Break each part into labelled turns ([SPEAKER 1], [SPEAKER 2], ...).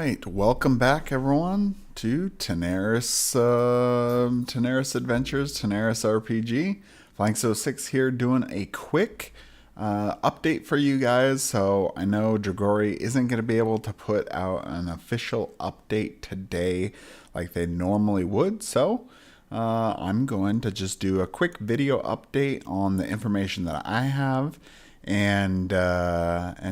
[SPEAKER 1] right, welcome back everyone to Teneris, Teneris Adventures, Teneris RPG. Flank06 here doing a quick update for you guys. So I know Dragori isn't going to be able to put out an official update today like they normally would. So I'm going to just do a quick video update on the information that I have and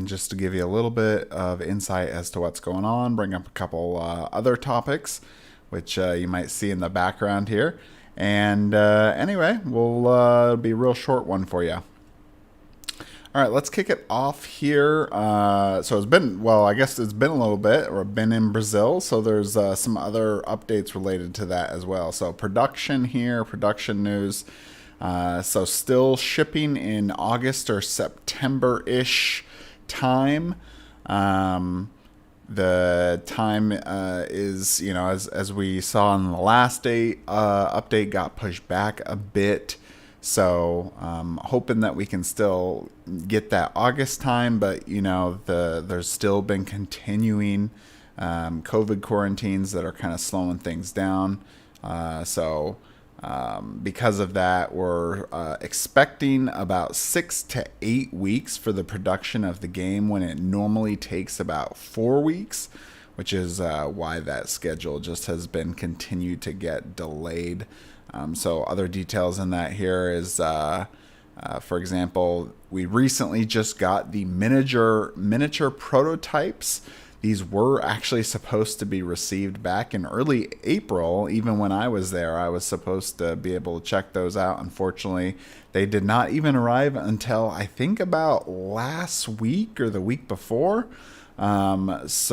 [SPEAKER 1] just to give you a little bit of insight as to what's going on, bring up a couple other topics, which you might see in the background here. And anyway, we'll be a real short one for you. All right, let's kick it off here. So it's been, well, I guess it's been a little bit, or been in Brazil. So there's some other updates related to that as well. So production here, production news. So still shipping in August or September-ish time. The time is, you know, as we saw in the last update, got pushed back a bit. So hoping that we can still get that August time, but you know, there's still been continuing COVID quarantines that are kind of slowing things down. Because of that, we're expecting about 6 to 8 weeks for the production of the game when it normally takes about 4 weeks, which is why that schedule just has been continued to get delayed. So other details in that here is, for example, we recently just got the miniature prototypes. These were actually supposed to be received back in early April. Even when I was there, I was supposed to be able to check those out. Unfortunately, they did not even arrive until I think about last week or the week before. It's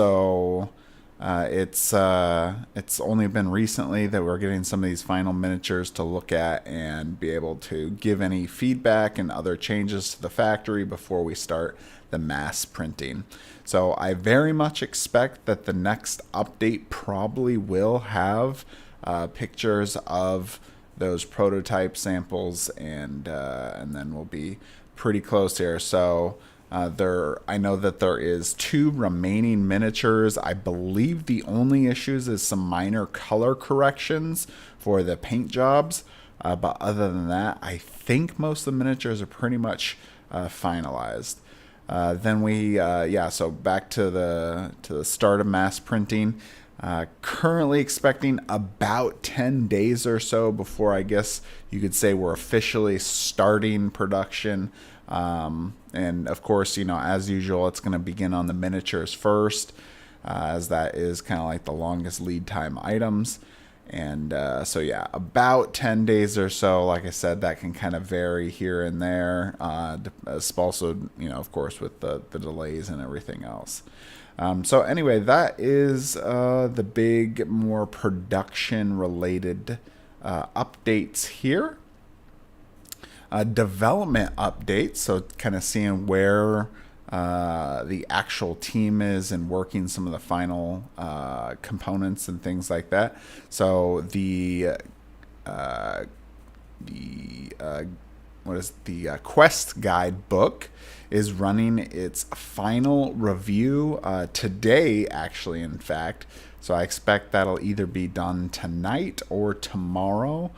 [SPEAKER 1] only been recently that we're getting some of these final miniatures to look at and be able to give any feedback and other changes to the factory before we start the mass printing. So I very much expect that the next update probably will have pictures of those prototype samples, and then we'll be pretty close here. So I know that there is 2 remaining miniatures. I believe the only issues is some minor color corrections for the paint jobs. But other than that, I think most of the miniatures are pretty much finalized. So back to the start of mass printing. Currently expecting about 10 days or so before, I guess you could say, we're officially starting production. And of course, you know, as usual, it's going to begin on the miniatures first, as that is kind of like the longest lead time items. And about 10 days or so. Like I said, that can kind of vary here and there. Also, you know, of course, with the delays and everything else. So anyway, that is the big, more production-related updates here. Development updates, so kind of seeing where the actual team is and working some of the final components and things like that. So the quest guide book is running its final review today, actually, in fact. So I expect that'll either be done tonight or tomorrow.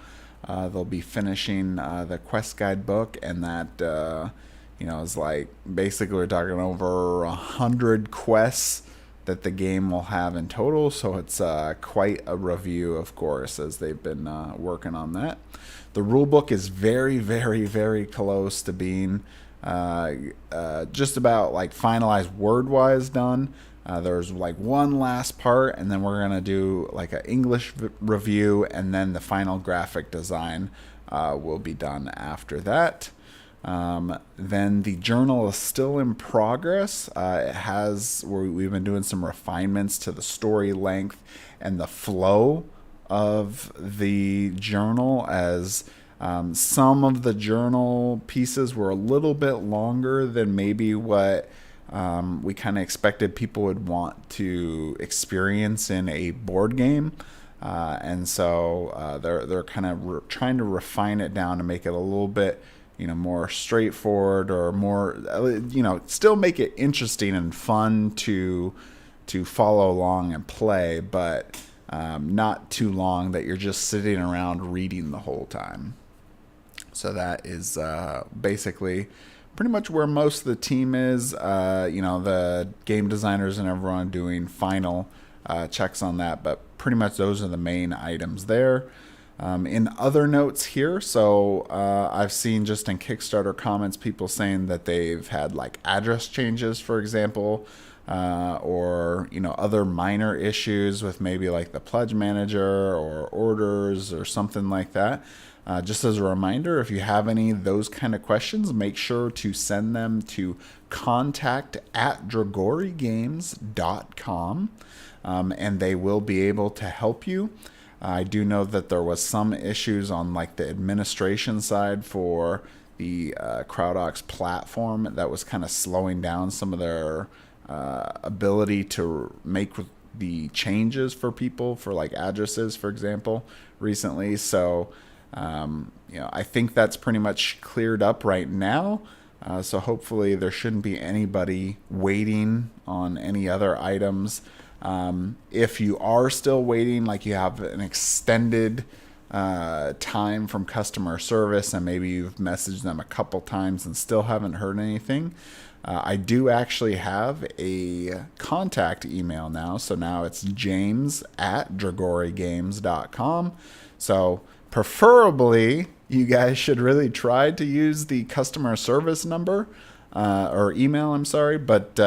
[SPEAKER 1] They'll be finishing the quest guide book, and that is like, basically we're talking over 100 quests that the game will have in total. So it's quite a review, of course, as they've been working on that. The rulebook is very, very, very close to being just about like finalized word-wise done. There's like one last part, and then we're going to do like an English review, and then the final graphic design will be done after that. Then the journal is still in progress. We've been doing some refinements to the story length and the flow of the journal, as some of the journal pieces were a little bit longer than maybe what we kind of expected people would want to experience in a board game. And so they're kind of trying to refine it down to make it a little bit, you know, more straightforward, or more, you know, still make it interesting and fun to to follow along and play, but not too long that you're just sitting around reading the whole time. So that is basically pretty much where most of the team is. The game designers and everyone doing final checks on that, but pretty much those are the main items there. In other notes here, so I've seen just in Kickstarter comments people saying that they've had like address changes, for example, or other minor issues with maybe like the pledge manager or orders or something like that. Just as a reminder, if you have any of those kind of questions, make sure to send them to contact@dragorigames.com, and they will be able to help you. I do know that there was some issues on like the administration side for the CrowdOx platform that was kind of slowing down some of their ability to make the changes for people for like addresses, for example, recently. So I think that's pretty much cleared up right now. So hopefully there shouldn't be anybody waiting on any other items. If you are still waiting, like you have an extended time from customer service and maybe you've messaged them a couple times and still haven't heard anything, I do actually have a contact email now. So now it's james@dragorigames.com. So preferably, you guys should really try to use the customer service number or email, I'm sorry. But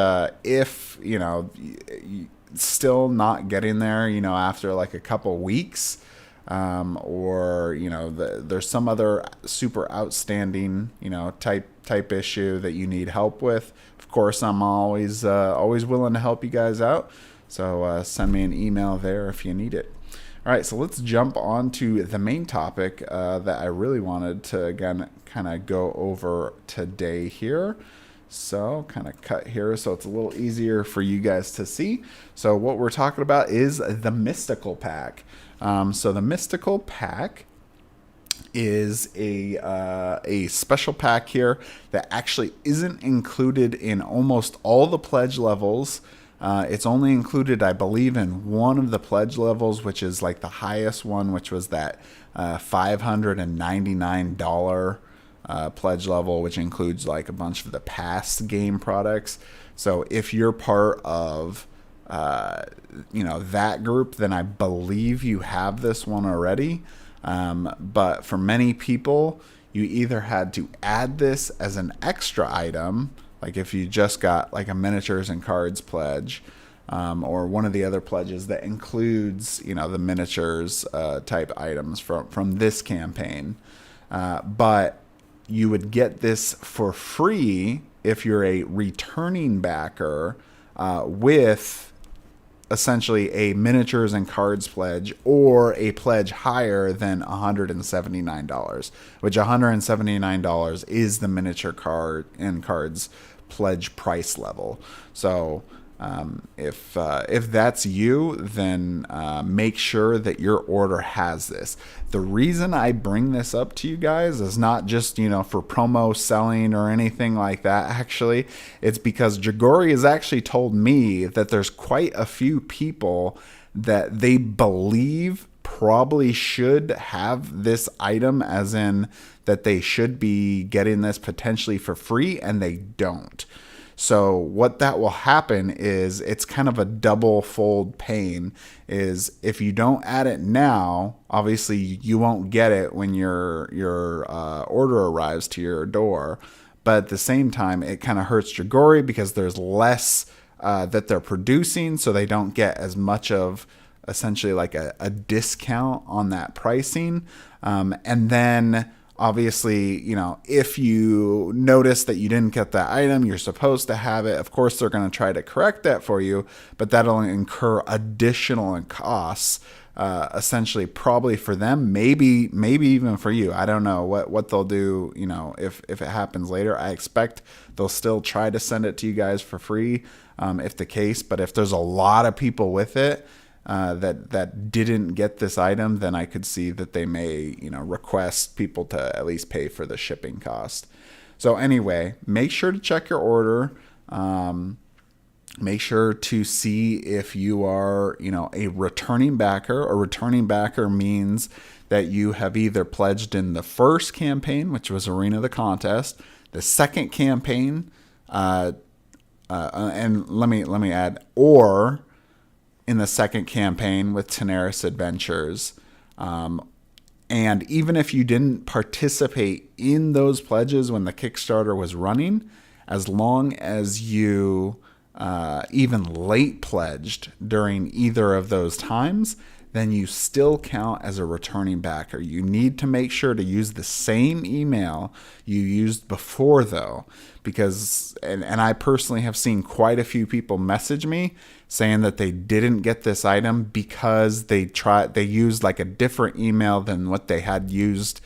[SPEAKER 1] if, still not getting there, after like a couple weeks, or, there's some other super outstanding, type issue that you need help with, of course, I'm always willing to help you guys out. So send me an email there if you need it. All right, so let's jump on to the main topic that I really wanted to, again, kind of go over today here. So kind of cut here so it's a little easier for you guys to see. So what we're talking about is the Mystical Pack. So the Mystical Pack is a special pack here that actually isn't included in almost all the pledge levels. It's only included, I believe, in one of the pledge levels, which is like the highest one, which was that $599 pledge level, which includes like a bunch of the past game products. So if you're part of that group, then I believe you have this one already. But for many people, you either had to add this as an extra item, like if you just got like a miniatures and cards pledge, or one of the other pledges that includes, the miniatures type items from this campaign. But you would get this for free if you're a returning backer with essentially a miniatures and cards pledge or a pledge higher than $179, which $179 is the miniature card and cards pledge price level. So if that's you, then make sure that your order has this. The reason I bring this up to you guys is not just, for promo selling or anything like that. Actually, it's because Dragori has actually told me that there's quite a few people that they believe probably should have this item, as in that they should be getting this potentially for free, and they don't. So what that will happen is it's kind of a double fold pain. Is if you don't add it now, obviously you won't get it when your order arrives to your door. But at the same time, it kind of hurts Dragori because there's less that they're producing, so they don't get as much of essentially like a discount on that pricing. And then obviously, if you notice that you didn't get that item, you're supposed to have it. Of course, they're going to try to correct that for you, but that'll incur additional costs, essentially probably for them, maybe even for you. I don't know what they'll do, if it happens later. I expect they'll still try to send it to you guys for free, if the case. But if there's a lot of people with it, that didn't get this item, then I could see that they may, request people to at least pay for the shipping cost. So anyway, make sure to check your order. Make sure to see if you are, a returning backer. A returning backer means that you have either pledged in the first campaign, which was Arena of the Contest, the second campaign, and let me add, or in the second campaign with Teneris Adventures. And even if you didn't participate in those pledges when the Kickstarter was running, as long as you even late pledged during either of those times, then you still count as a returning backer. You need to make sure to use the same email you used before, though, because, and I personally have seen quite a few people message me saying that they didn't get this item because they used like a different email than what they had used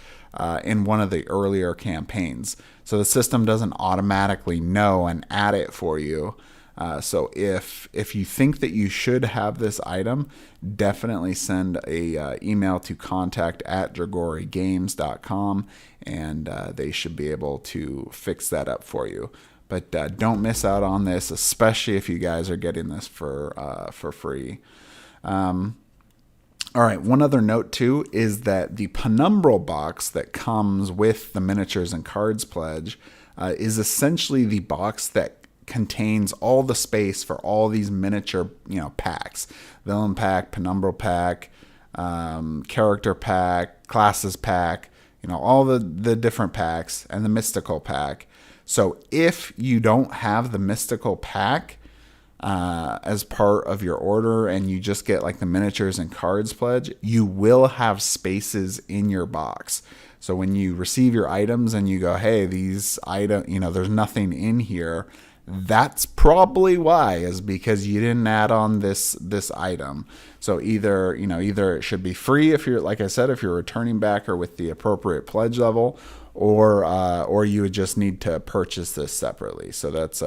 [SPEAKER 1] in one of the earlier campaigns. So the system doesn't automatically know and add it for you. So if you think that you should have this item, definitely send a email to contact@dragorigames.com, and they should be able to fix that up for you. But don't miss out on this, especially if you guys are getting this for free. All right, one other note too is that the penumbral box that comes with the miniatures and cards pledge is essentially the box that contains all the space for all these miniature, packs. Villain pack, penumbral pack, character pack, classes pack, all the different packs, and the mystical pack. So if you don't have the mystical pack as part of your order and you just get like the miniatures and cards pledge, you will have spaces in your box. So when you receive your items and you go, hey, these items, there's nothing in here, that's probably why, is because you didn't add on this item. So either it should be free if you're, like I said, if you're a returning backer with the appropriate pledge level, or you would just need to purchase this separately. So that's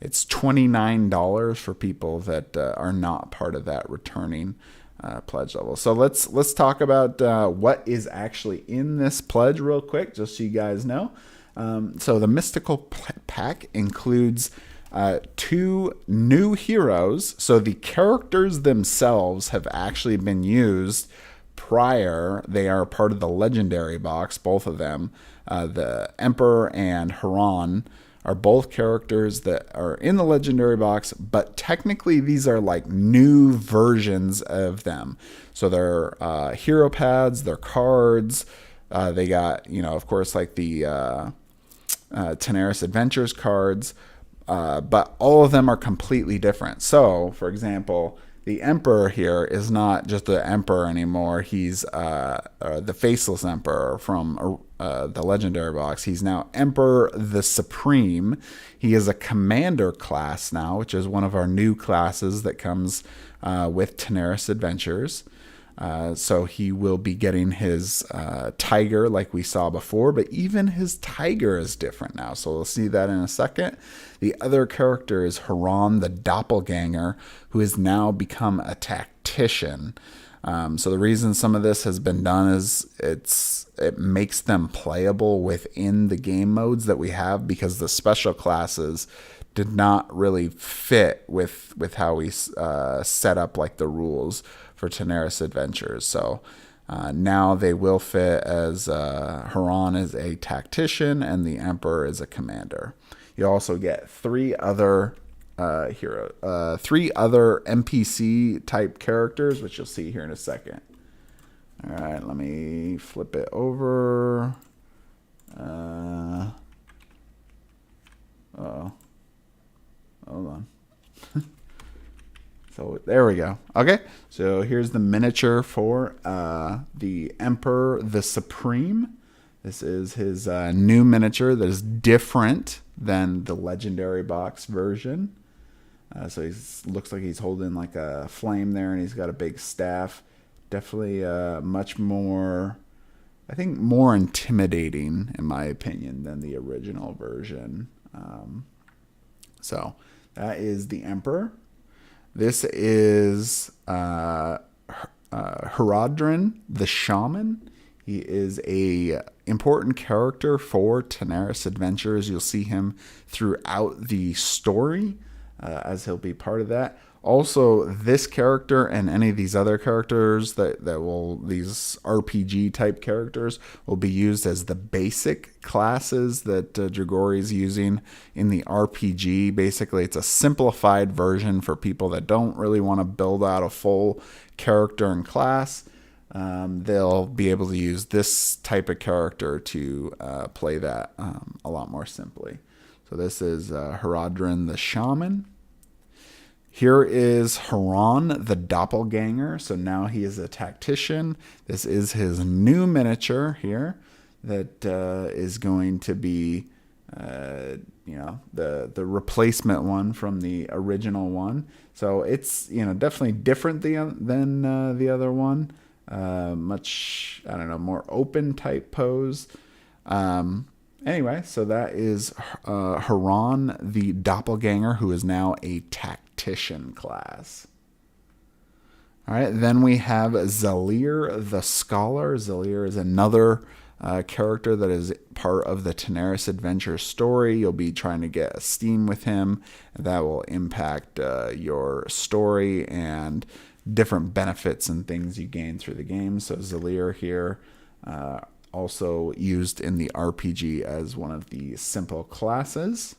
[SPEAKER 1] it's $29 for people that are not part of that returning pledge level. So let's talk about what is actually in this pledge real quick, just so you guys know. So the mystical pack includes 2 new heroes. So the characters themselves have actually been used prior. They are part of the legendary box, both of them. The Emperor and Haran are both characters that are in the legendary box, but technically these are like new versions of them. So they're hero pads, they're cards. They got, of course, like the Teneris Adventures cards, but all of them are completely different. So, for example, the Emperor here is not just the Emperor anymore. He's the Faceless Emperor from the Legendary box. He's now Emperor the Supreme. He is a Commander class now, which is one of our new classes that comes with Teneris Adventures. So he will be getting his tiger like we saw before, but even his tiger is different now. So we'll see that in a second. The other character is Haran the Doppelganger, who has now become a tactician. So the reason some of this has been done is it makes them playable within the game modes that we have, because the special classes did not really fit with how we set up like the rules for Teneris Adventures. So now they will fit, as Haran is a tactician and the Emperor is a commander. You also get 3 other 3 other NPC type characters, which you'll see here in a second. All right, let me flip it over. Hold on. So there we go. Okay, so here's the miniature for the Emperor the Supreme. This is his new miniature that is different than the Legendary box version. So he looks like he's holding like a flame there, and he's got a big staff. Definitely much more, I think, more intimidating, in my opinion, than the original version. So that is the Emperor. This is Herodrin the Shaman. He is a important character for Teneris Adventures. You'll see him throughout the story. as he'll be part of that. Also, this character and any of these other characters these RPG type characters will be used as the basic classes that Dragori is using in the RPG. Basically, it's a simplified version for people that don't really want to build out a full character and class. They'll be able to use this type of character to play that a lot more simply. So this is Haradrim the Shaman. Here is Haran the Doppelganger. So now he is a tactician. This is his new miniature here that is going to be, the replacement one from the original one. So it's definitely different than the other one. Much more open type pose. Anyway, so that is Haran the Doppelganger, who is now a tactician class. All right, then we have Zalir the Scholar. Zalir is another character that is part of the Teneris adventure story. You'll be trying to get a steam with him. That will impact your story and different benefits and things you gain through the game. So Zalir here, also used in the RPG as one of the simple classes.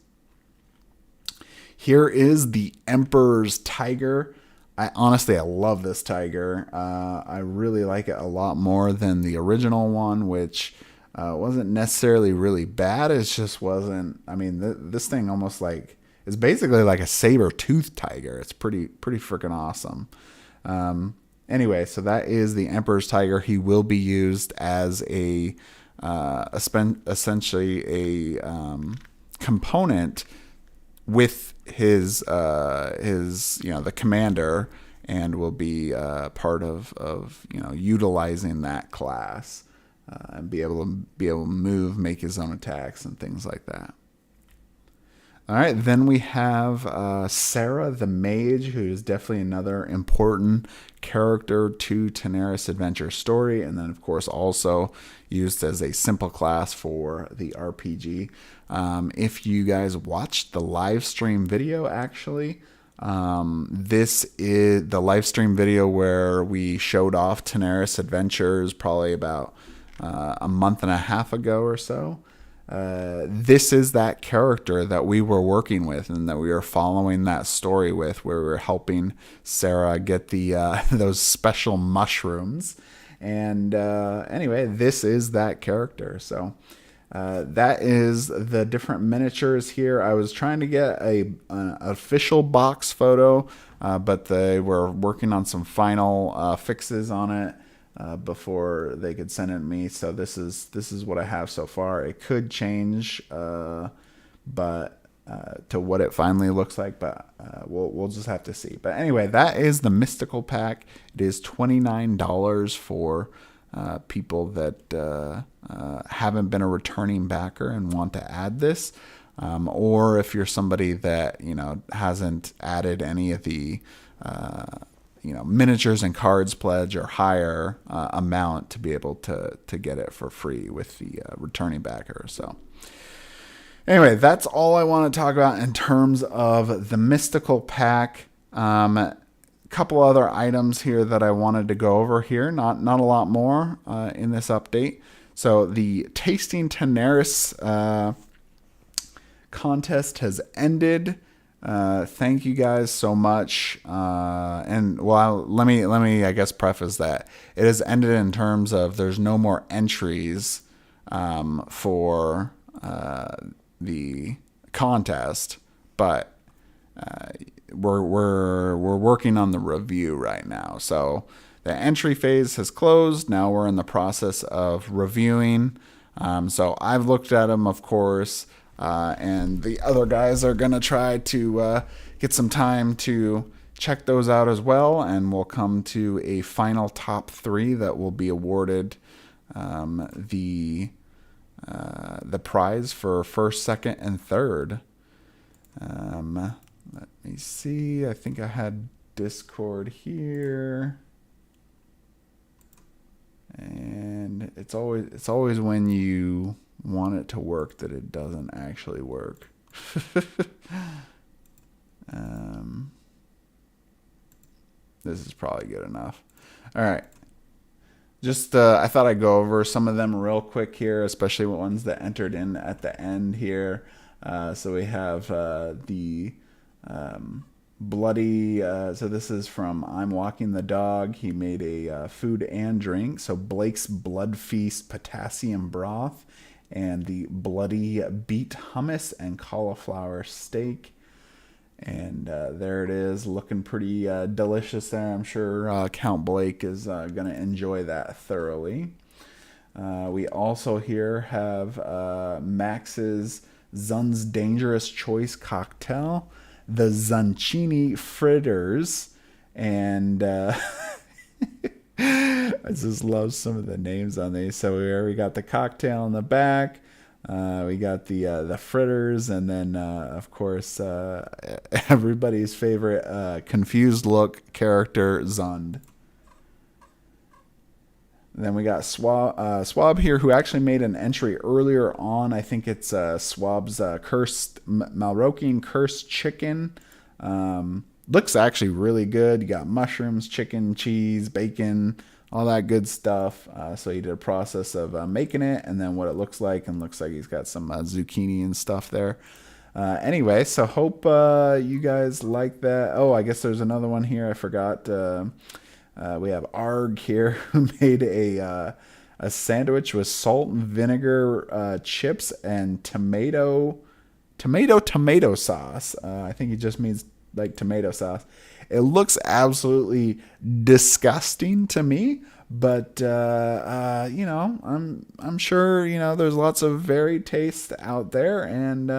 [SPEAKER 1] Here is the Emperor's Tiger. I love this tiger. I really like it a lot more than the original one, which wasn't necessarily really bad. It just wasn't. This thing almost is basically like a saber-toothed tiger. It's pretty freaking awesome. Anyway, so that is the Emperor's Tiger. He will be used as essentially a component with his the commander, and will be part of utilizing that class and be able to move, make his own attacks and things like that. All right, then we have Sarah the Mage, who is definitely another important character to Teneris Adventure Story, and then, of course, also used as a simple class for the RPG. If you guys watched the live stream video, actually, this is the live stream video where we showed off Teneris Adventures probably about a month and a half ago or so. This is that character that we were working with and that we were following that story with, where we were helping Sarah get the those special mushrooms. And anyway, this is that character. So that is the different miniatures here. I was trying to get an official box photo, but they were working on some final fixes on it before they could send it to me. So this is what I have so far. It could change, but to what it finally looks like, but we'll just have to see. But anyway, that is the Mystical Pack. It is $29 for people that haven't been a returning backer and want to add this, or if you're somebody that hasn't added any of the miniatures and cards pledge or higher amount to be able to get it for free with the returning backer. So anyway, that's all I want to talk about in terms of the Mystical Pack. Couple other items here that I wanted to go over here. Not a lot more in this update. So the Tasting Tanares contest has ended. Thank you guys so much. And well, let me I guess preface that it has ended in terms of there's no more entries for the contest, but we're working on the review right now. So the entry phase has closed. Now we're in the process of reviewing. So I've looked at them, of course. And the other guys are going to try to get some time to check those out as well. And we'll come to a final top 3 that will be awarded the prize for first, second, and third. Let me see. I think I had Discord here. And it's always when you want it to work that it doesn't actually work. This is probably good enough. All right. Just I thought I'd go over some of them real quick here, especially ones that entered in at the end here. So we have the bloody. So this is from I'm Walking the Dog. He made a food and drink. So Blake's Blood Feast potassium broth and the bloody beet hummus and cauliflower steak. And there it is, looking pretty delicious there. I'm sure Count Blake is going to enjoy that thoroughly. We also here have Max's Zun's Dangerous Choice Cocktail, the Zuncchini Fritters, and I just love some of the names on these. So we already got the cocktail in the back. We got the fritters, and then of course everybody's favorite confused look character Zund. And then we got Swab here, who actually made an entry earlier on. I think it's Swab's cursed Malrokian cursed chicken. Looks actually really good. You got mushrooms, chicken, cheese, bacon, all that good stuff. So he did a process of making it, and then what it looks like, and looks like he's got some zucchini and stuff there. Anyway, so hope you guys like that. Oh, I guess there's another one here. I forgot. We have Arg here, who made a sandwich with salt and vinegar chips and tomato sauce. I think he just means like tomato sauce. It looks absolutely disgusting to me, but you know, I'm sure, you know, there's lots of varied tastes out there, and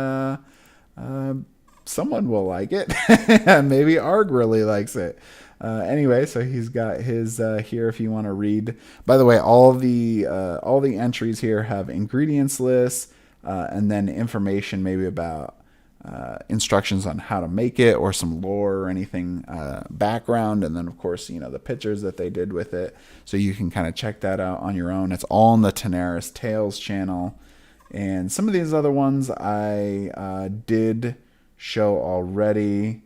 [SPEAKER 1] someone will like it. Maybe Arg really likes it. Anyway, so he's got his here if you want to read. By the way, all the entries here have ingredients lists and then information maybe about instructions on how to make it, or some lore or anything background, and then of course, you know, the pictures that they did with it, so you can kind of check that out on your own. It's all on the Tanares Tales channel, and some of these other ones I did show already.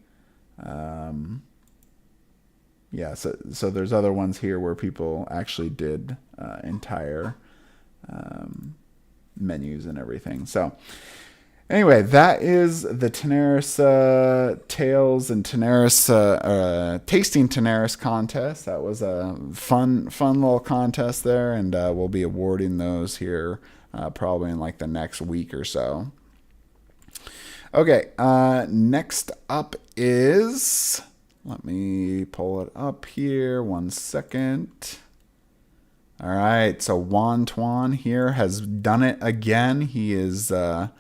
[SPEAKER 1] Yeah, so there's other ones here where people actually did entire menus and everything. So anyway, that is the Teneris Tales and Teneris Tasting Teneris contest. That was a fun little contest there, and we'll be awarding those here probably in like the next week or so. Okay, next up is, let me pull it up here, 1 second. All right, so Juan Tuan here has done it again. He is God,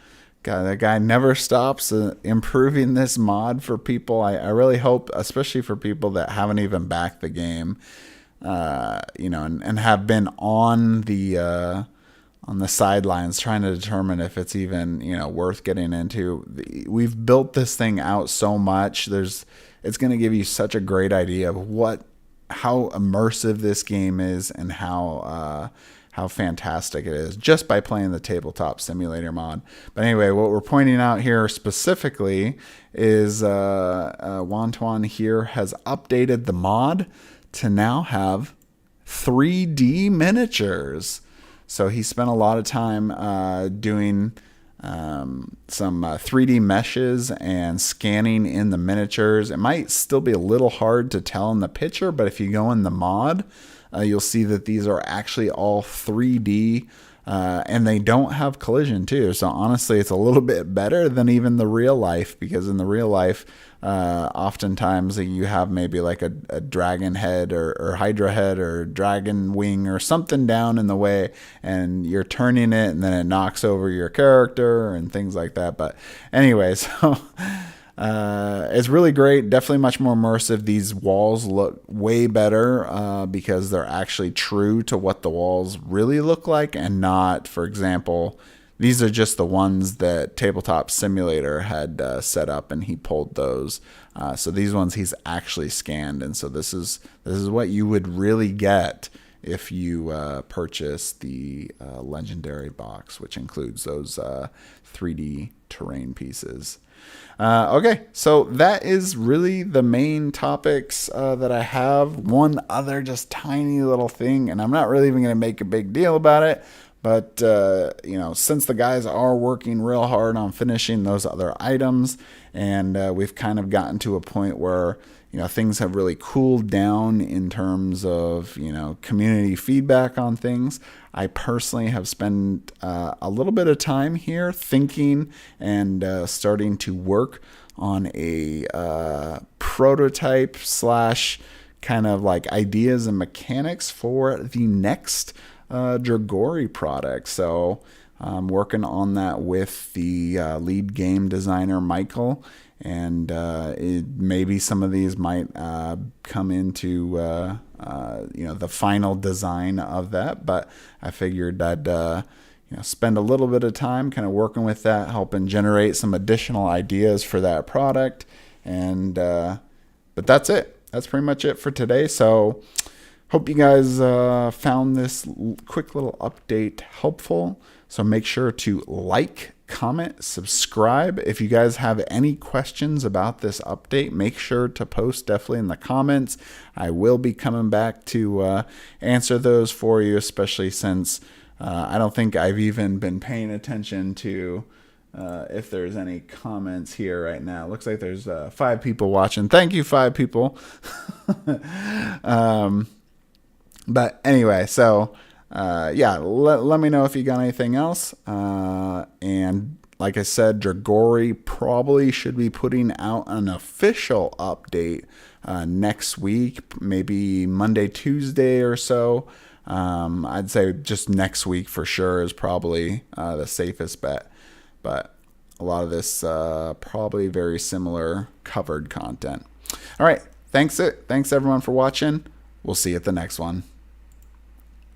[SPEAKER 1] that guy never stops improving this mod for people. I really hope, especially for people that haven't even backed the game, you know, and have been on the sidelines trying to determine if it's even, you know, worth getting into. We've built this thing out so much. It's going to give you such a great idea of how immersive this game is, and how fantastic it is just by playing the Tabletop Simulator mod. But anyway, what we're pointing out here specifically is Wantuan here has updated the mod to now have 3D miniatures. So he spent a lot of time doing some 3D meshes and scanning in the miniatures. It might still be a little hard to tell in the picture, but if you go in the mod, you'll see that these are actually all 3D, and they don't have collision too. So honestly, it's a little bit better than even the real life, because in the real life, oftentimes you have maybe like a dragon head or hydra head or dragon wing or something down in the way, and you're turning it and then it knocks over your character and things like that. But anyway, so it's really great. Definitely much more immersive. These walls look way better because they're actually true to what the walls really look like, and not, for example, these are just the ones that Tabletop Simulator had set up, and he pulled those. So these ones he's actually scanned, and so this is what you would really get if you purchase the Legendary box, which includes those 3D terrain pieces. Okay, so that is really the main topics that I have. One other just tiny little thing, and I'm not really even going to make a big deal about it, but since the guys are working real hard on finishing those other items, and we've kind of gotten to a point where things have really cooled down in terms of community feedback on things, I personally have spent a little bit of time here thinking and starting to work on a prototype slash kind of like ideas and mechanics for the next Dragori product. So I'm working on that with the lead game designer, Michael, and maybe some of these might come into the final design of that, but I figured I'd spend a little bit of time kind of working with that, helping generate some additional ideas for that product. And but that's it. That's pretty much it for today. So hope you guys found this quick little update helpful. So make sure to like, comment, subscribe. If you guys have any questions about this update, make sure to post definitely in the comments. I will be coming back to answer those for you, especially since I don't think I've even been paying attention to if there's any comments here right now. It looks like there's 5 people watching. Thank you, 5 people. But anyway, so let me know if you got anything else. And like I said, Dragori probably should be putting out an official update next week, maybe Monday, Tuesday or so. I'd say just next week for sure is probably the safest bet. But a lot of this probably very similar covered content. All right. Thanks everyone for watching. We'll see you at the next one.